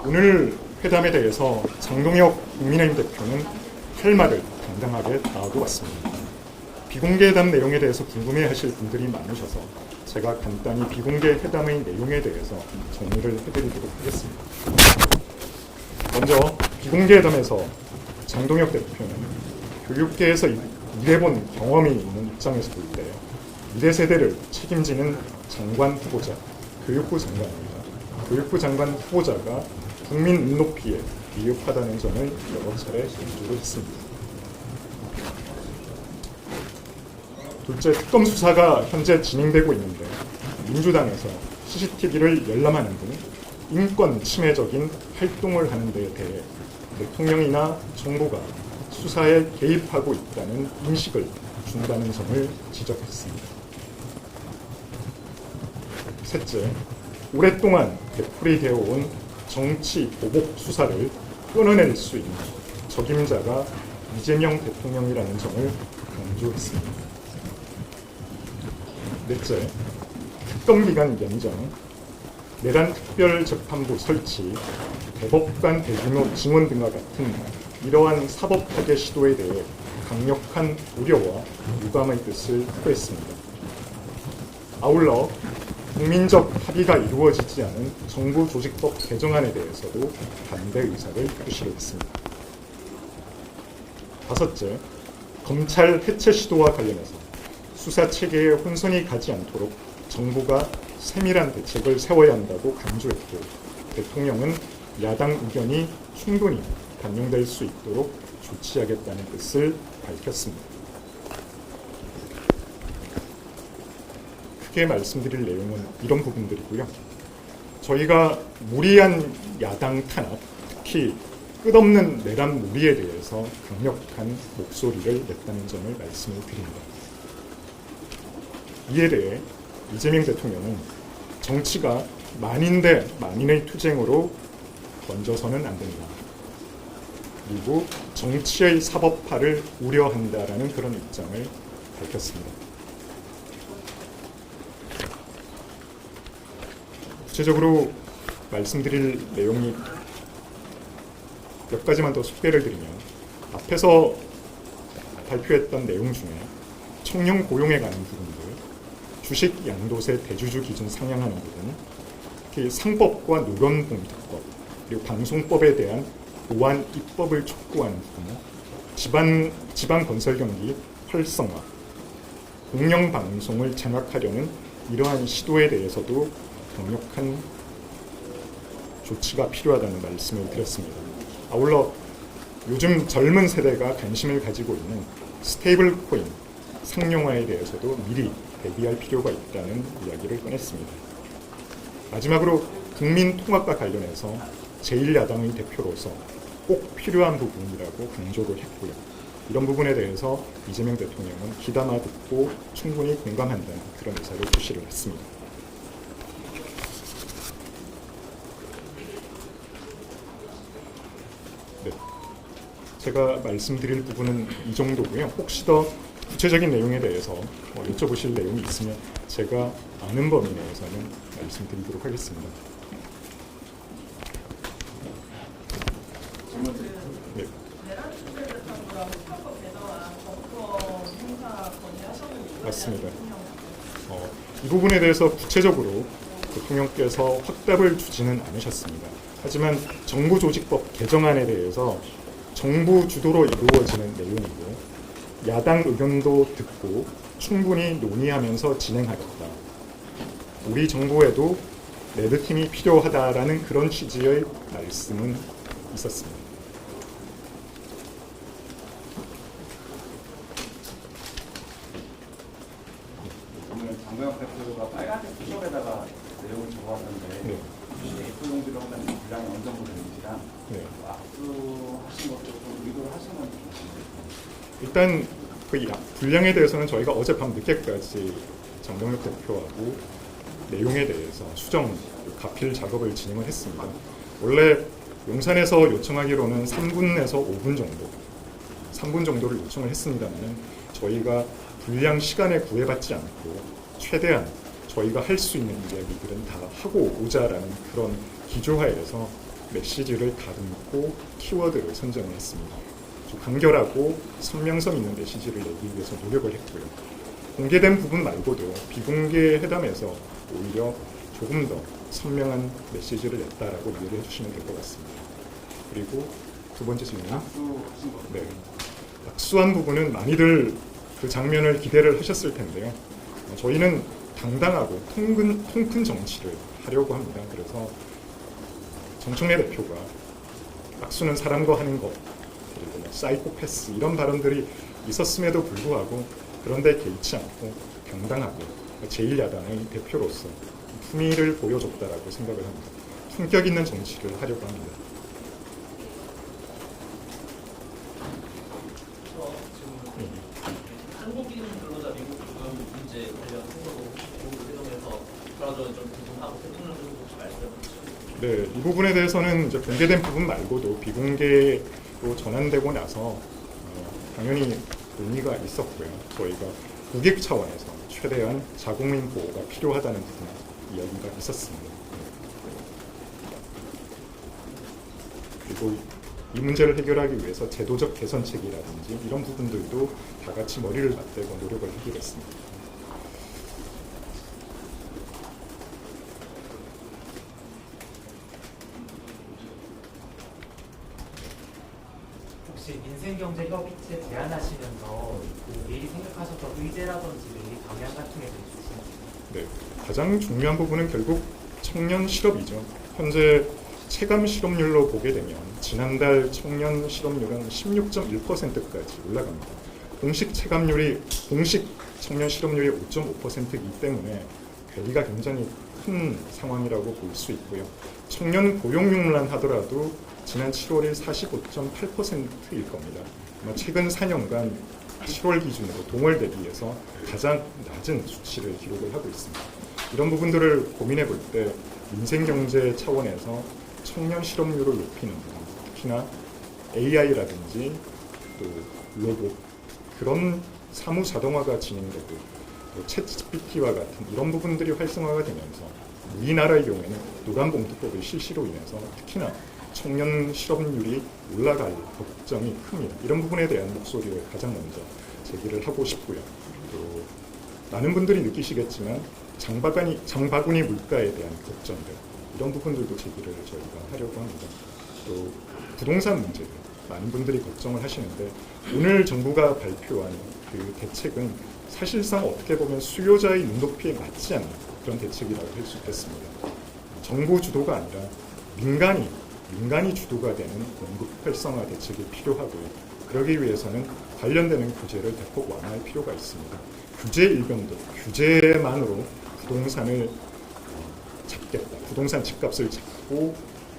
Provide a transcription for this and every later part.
오늘 회담에 대해서 장동혁 국민의힘 대표는 할 말을 당당하게 다하고 왔습니다. 비공개 회담 내용에 대해서 궁금해하실 분들이 많으셔서 제가 간단히 비공개 회담의 내용에 대해서 정리를 해드리도록 하겠습니다. 먼저 비공개 회담에서 장동혁 대표는 교육계에서 일해본 경험이 있는 입장에서 볼 때 미래 세대를 책임지는 장관 후보자, 교육부 장관입니다. 교육부 장관 후보자가 국민 눈높이에 미흡하다는 점을 여러 차례 강조를 했습니다. 둘째, 특검 수사가 현재 진행되고 있는데 민주당에서 CCTV를 열람하는 등 인권 침해적인 활동을 하는 데에 대해 대통령이나 정부가 수사에 개입하고 있다는 인식을 준다는 점을 지적했습니다. 셋째, 오랫동안 되풀이되어 온 정치 보복 수사를 끊어낼 수 있는 적임자가 이재명 대통령이라는 점을 강조했습니다. 넷째, 특검기간 연장, 내란 특별재판부 설치, 대법관 대규모 증원 등과 같은 이러한 사법 파괴 시도에 대해 강력한 우려와 유감의 뜻을 표했습니다. 아울러 국민적 합의가 이루어지지 않은 정부조직법 개정안에 대해서도 반대 의사를 표시를 했습니다. 다섯째, 검찰 해체 시도와 관련해서 수사 체계에 혼선이 가지 않도록 정부가 세밀한 대책을 세워야 한다고 강조했고, 대통령은 야당 의견이 충분히 반영될 수 있도록 조치하겠다는 뜻을 밝혔습니다. 크게 말씀드릴 내용은 이런 부분들이고요. 저희가 무리한 야당 탄압, 특히 끝없는 내란 무리에 대해서 강력한 목소리를 냈다는 점을 말씀을 드립니다. 이에 대해 이재명 대통령은 정치가 만인 대 만인의 투쟁으로 번져서는 안 된다. 그리고 정치의 사법화를 우려한다라는 그런 입장을 밝혔습니다. 구체적으로 말씀드릴 내용이 몇 가지만 더 소개를 드리면, 앞에서 발표했던 내용 중에 청년 고용에 관한 부분들, 주식 양도세 대주주 기준 상향하는 부분, 특히 상법과 노련공직법, 그리고 방송법에 대한 보완 입법을 촉구하는 부분, 지방 건설 경기 활성화, 공영방송을 장악하려는 이러한 시도에 대해서도 강력한 조치가 필요하다는 말씀을 드렸습니다. 아울러 요즘 젊은 세대가 관심을 가지고 있는 스테이블 코인, 상용화에 대해서도 미리 대비할 필요가 있다는 이야기를 꺼냈습니다. 마지막으로 국민 통합과 관련해서 제1야당의 대표로서 꼭 필요한 부분이라고 강조를 했고요. 이런 부분에 대해서 이재명 대통령은 귀담아 듣고 충분히 공감한다는 그런 의사를 표시를 했습니다. 네, 제가 말씀드릴 부분은 이 정도고요. 혹시 더 구체적인 내용에 대해서 여쭤보실 내용이 있으면 제가 아는 범위 내에서는 말씀드리도록 하겠습니다. 네. 맞습니다. 이 부분에 대해서 구체적으로 대통령께서 확답을 주지는 않으셨습니다. 하지만 정부조직법 개정안에 대해서 정부 주도로 이루어지는 내용이고, 야당 의견도 듣고 충분히 논의하면서 진행하겠다. 우리 정부에도 레드팀이 필요하다라는 그런 취지의 말씀은 있었습니다. 오늘 장동혁 대표가 빨간색 수첩에다가 내용을 적어왔는데, 네. A4 용지로 하면 분량이 어느 정도 되는지랑 압수하신 것도 좀 의도를 하시는 건지. 일단 그 분량에 대해서는 저희가 어젯밤 늦게까지 장동혁 대표하고 내용에 대해서 수정, 가필 작업을 진행을 했습니다. 원래 용산에서 요청하기로는 3분에서 5분 정도, 3분 정도를 요청을 했습니다만, 저희가 분량 시간에 구애받지 않고 최대한 저희가 할 수 있는 이야기들은 다 하고 오자라는 그런 기조하에서 메시지를 다듬고 키워드를 선정했습니다. 좀 간결하고 선명성 있는 메시지를 내기 위해서 노력을 했고요. 공개된 부분 말고도 비공개 회담에서 오히려 조금 더 선명한 메시지를 냈다라고 이해를 해주시면 될 것 같습니다. 그리고 두 번째 질문. 악수하신 거. 네. 악수한 부분은 많이들 그 장면을 기대를 하셨을 텐데요. 저희는 당당하고 통큰 정치를 하려고 합니다. 그래서 정청래 대표가 악수는 사람과 하는 것, 그리고 사이코패스 이런 발언들이 있었음에도 불구하고 그런데 개의치 않고 당당하게 제1야당의 대표로서 품위를 보여줬다라고 생각을 합니다. 품격 있는 정치를 하려고 합니다. 한국인 근로자 미국 부분 문제 관련 행보도 회동에서 그러저런 좀 궁금하고 대통령님 혹시 말씀해 주시죠? 네, 이 부분에 대해서는 이제 공개된 부분 말고도 비공개로 전환되고 나서 당연히 논의가 있었고요. 저희가 국익 차원에서 최대한 자국민 보호가 필요하다는 부분 이야기가 있었습니다. 그리고 이 문제를 해결하기 위해서 제도적 개선책이라든지 이런 부분들도 다 같이 머리를 맞대고 노력을 하기로 했습니다. 혹시 민생경제협의체 제안하시면서 그 미리 생각하셨던 의제라든지 미리 방향 같은 게 있으신가요? 네, 가장 중요한 부분은 결국 청년 실업이죠. 현재 체감 실업률로 보게 되면 지난달 청년 실업률은 16.1%까지 올라갑니다. 공식 청년 실업률이 5.5%이기 때문에 괴리가 굉장히 큰 상황이라고 볼 수 있고요. 청년 고용률만 하더라도 지난 7월이 45.8%일 겁니다. 아마 최근 4년간 7월 기준으로 동월 대비해서 가장 낮은 수치를 기록을 하고 있습니다. 이런 부분들을 고민해 볼 때 민생경제 차원에서 청년 실업률을 높이는 부분, 특히나 AI라든지 또 로봇 그런 사무 자동화가 진행되고 또 챗GPT와 같은 이런 부분들이 활성화가 되면서 우리나라의 경우에는 노란봉투법의 실시로 인해서 특히나 청년 실업률이 올라갈 걱정이 큽니다. 이런 부분에 대한 목소리를 가장 먼저 제기를 하고 싶고요. 또 많은 분들이 느끼시겠지만 장바구니 물가에 대한 걱정들 이런 부분들도 제기를 저희가 하려고 합니다. 또 부동산 문제들 많은 분들이 걱정을 하시는데 오늘 정부가 발표한 그 대책은 사실상 어떻게 보면 수요자의 눈높이에 맞지 않는 그런 대책이라고 할 수 있겠습니다. 정부 주도가 아니라 민간이 주도가 되는 공급 활성화 대책이 필요하고요. 그러기 위해서는 관련되는 규제를 대폭 완화할 필요가 있습니다. 규제 일변도, 규제만으로 부동산을 잡겠다. 부동산 집값을 잡고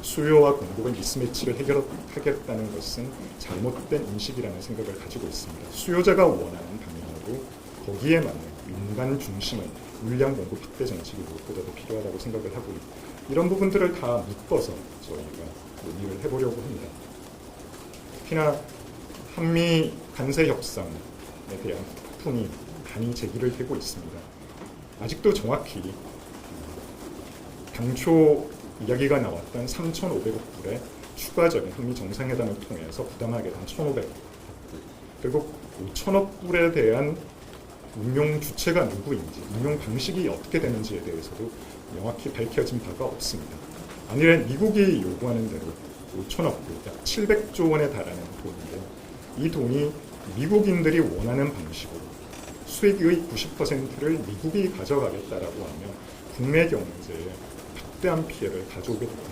수요와 공급의 미스매치를 해결하겠다는 것은 잘못된 인식이라는 생각을 가지고 있습니다. 수요자가 원하는 방향으로 거기에 맞는 민간 중심의 물량 공급 확대 정책이 무엇보다도 필요하다고 생각을 하고 이런 부분들을 다 묶어서 저희가 논의를 해보려고 합니다. 특히나 한미 관세 협상에 대한 폭풍이 많이 제기를 되고 있습니다. 아직도 정확히 당초 이야기가 나왔던 3,500억 불의 추가적인 한미 정상회담을 통해서 부담하게 된 1,500억 불, 결국 5천억 불에 대한 운용 주체가 누구인지, 운용 방식이 어떻게 되는지에 대해서도 명확히 밝혀진 바가 없습니다. 아니면 미국이 요구하는 대로 5천억 불, 약 700조 원에 달하는 돈인데 이 돈이 미국인들이 원하는 방식으로 수익의 90%를 미국이 가져가겠다라고 하면 국내 경제에 막대한 피해를 가져오게 됩니다.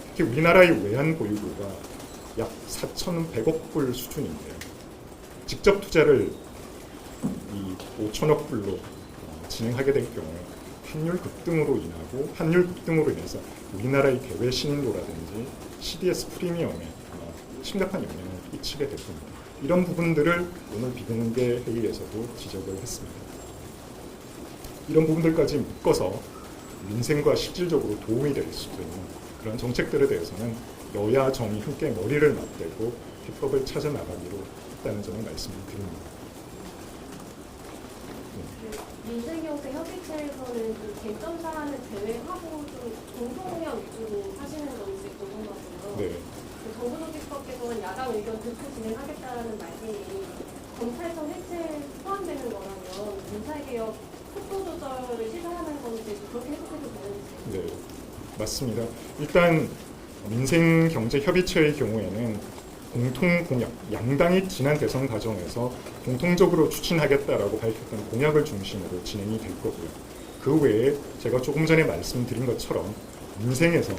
특히 우리나라의 외환 보유고가 약 4,100억 불 수준인데요. 직접 투자를 이 5천억 불로 진행하게 될 경우에 환율 급등으로 인해서 우리나라의 대외 신인도라든지 CDS 프리미엄에 심각한 영향을 끼치게 될 겁니다. 이런 부분들을 오늘 비공개 회의에서도 지적을 했습니다. 이런 부분들까지 묶어서 민생과 실질적으로 도움이 될 수도 있는 그런 정책들에 대해서는 여야 정이 함께 머리를 맞대고 해법을 찾아 나가기로 했다는 점을 말씀드립니다. 민생경제 협의체에서는 그 쟁점 사안을 제외하고 좀 공동의견 위주로 하시는 건지 궁금하고요. 야당 의견 듣고 진행하겠다라는 말씀이 검찰청 해체에 포함되는 거라면 검찰개혁 속도 조절을 시도하는 건지 그렇게 해석해도 되는지. 네, 맞습니다. 일단 민생경제협의체의 경우에는 공통 공약, 양당이 지난 대선 과정에서 공통적으로 추진하겠다라고 밝혔던 공약을 중심으로 진행이 될 거고요. 그 외에 제가 조금 전에 말씀드린 것처럼 민생에서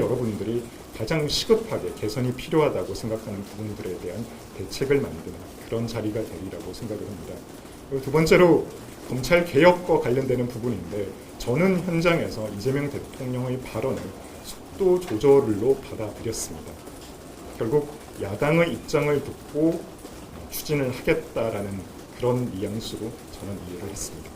여러분들이 가장 시급하게 개선이 필요하다고 생각하는 부분들에 대한 대책을 만드는 그런 자리가 되리라고 생각을 합니다. 그리고 두 번째로 검찰 개혁과 관련되는 부분인데 저는 현장에서 이재명 대통령의 발언을 속도 조절로 받아들였습니다. 결국 야당의 입장을 듣고 추진을 하겠다라는 그런 뉘앙스로 저는 이해를 했습니다.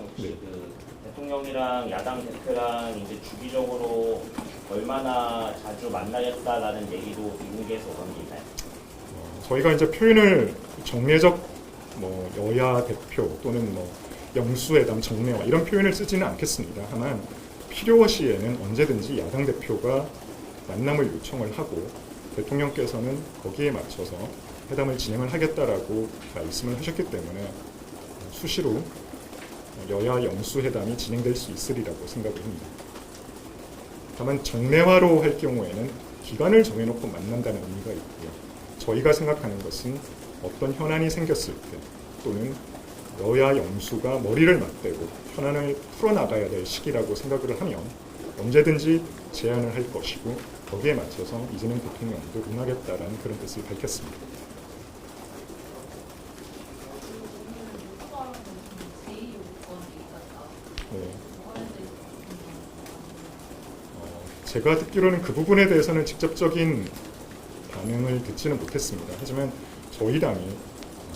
혹시 네. 그 대통령이랑 야당 대표랑 이제 주기적으로 얼마나 자주 만나겠다라는 얘기도 미국에서 오는 게 있나요? 저희가 이제 표현을 정례적 여야 대표 또는 영수회담 정례화 이런 표현을 쓰지는 않겠습니다. 다만 필요시에는 언제든지 야당 대표가 만남을 요청을 하고 대통령께서는 거기에 맞춰서 회담을 진행을 하겠다라고 말씀을 하셨기 때문에 수시로 여야 영수회담이 진행될 수 있으리라고 생각을 합니다. 다만 정례화로 할 경우에는 기간을 정해놓고 만난다는 의미가 있고요. 저희가 생각하는 것은 어떤 현안이 생겼을 때 또는 여야 영수가 머리를 맞대고 현안을 풀어나가야 될 시기라고 생각을 하면 언제든지 제안을 할 것이고 거기에 맞춰서 이재명 대통령도 응하겠다라는 그런 뜻을 밝혔습니다. 네. 제가 듣기로는 그 부분에 대해서는 직접적인 반응을 듣지는 못했습니다. 하지만 저희 당이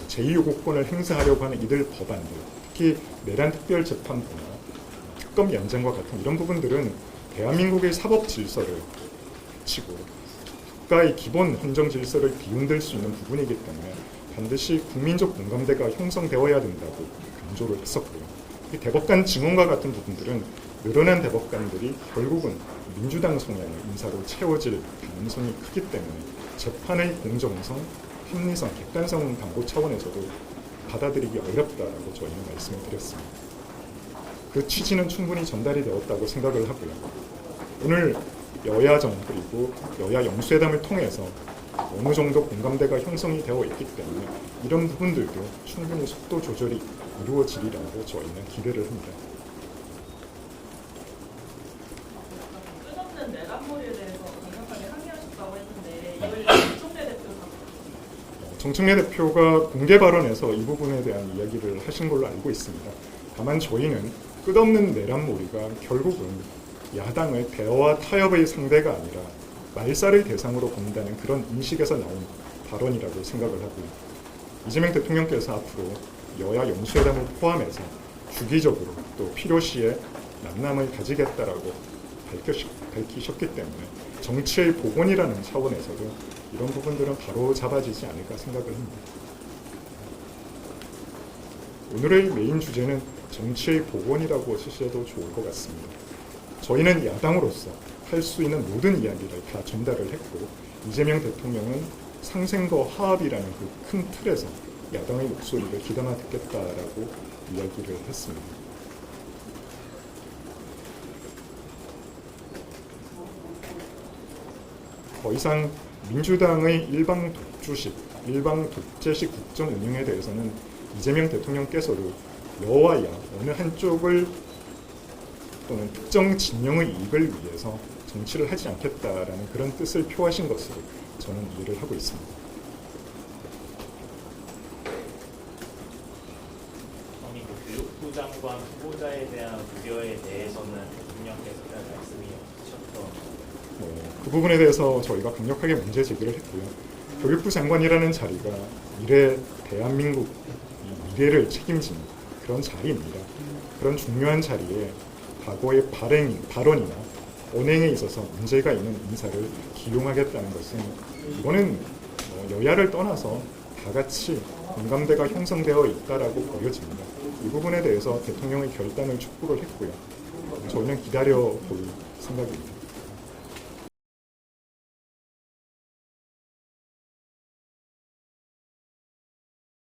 제2요구권을 행사하려고 하는 이들 법안들, 특히 내란 특별재판부나 특검 연장과 같은 이런 부분들은 대한민국의 사법 질서를 해치고 국가의 기본 헌정 질서를 뒤흔들 수 있는 부분이기 때문에 반드시 국민적 공감대가 형성되어야 된다고 강조를 했었고요. 이 대법관 증언과 같은 부분들은 늘어난 대법관들이 결국은 민주당 성향의 인사로 채워질 가능성이 크기 때문에 재판의 공정성, 합리성, 객관성 담보 차원에서도 받아들이기 어렵다라고 저희는 말씀을 드렸습니다. 그 취지는 충분히 전달이 되었다고 생각을 하고요. 오늘 여야정 그리고 여야 영수회담을 통해서 어느 정도 공감대가 형성이 되어 있기 때문에 이런 부분들도 충분히 속도 조절이 이루어지리라고 저희는 기대를 합니다. 끝없는 내란몰이에 대해서 강력하게 항의하셨다고 했는데 이걸 정청래 대표가 정청래 대표가 공개 발언에서 이 부분에 대한 이야기를 하신 걸로 알고 있습니다. 다만 저희는 끝없는 내란몰이가 결국은 야당의 대화와 타협의 상대가 아니라 말살의 대상으로 본다는 그런 인식에서 나온 발언이라고 생각을 하고요. 이재명 대통령께서 앞으로 여야 영수회담을 포함해서 주기적으로 또 필요시에 만남을 가지겠다라고 밝히셨기 때문에 정치의 복원이라는 차원에서도 이런 부분들은 바로 잡아지지 않을까 생각을 합니다. 오늘의 메인 주제는 정치의 복원이라고 쓰셔도 좋을 것 같습니다. 저희는 야당으로서 할 수 있는 모든 이야기를 다 전달을 했고 이재명 대통령은 상생과 화합이라는 그 큰 틀에서 야당의 목소리를 귀담아 듣겠다라고 이야기를 했습니다. 더 이상 민주당의 일방 독주식, 일방 독재식 국정 운영에 대해서는 이재명 대통령께서도 여와 야 어느 한쪽을 또는 특정 진영의 이익을 위해서 정치를 하지 않겠다라는 그런 뜻을 표하신 것으로 저는 이해를 하고 있습니다. 아니 그 교육부 장관 후보자에 대한 우려에 대해서는 대통령께서 말씀이 없으셨던 그 부분에 대해서 저희가 강력하게 문제 제기를 했고요. 교육부 장관이라는 자리가 미래 대한민국 미래를 책임지는 그런 자리입니다. 그런 중요한 자리에 과거의 발언이나 언행에 있어서 문제가 있는 인사를 기용하겠다는 것은 이거는 여야를 떠나서 다 같이 공감대가 형성되어 있다라고 보여집니다. 이 부분에 대해서 대통령의 결단을 촉구를 했고요. 저는 기다려 볼 생각입니다.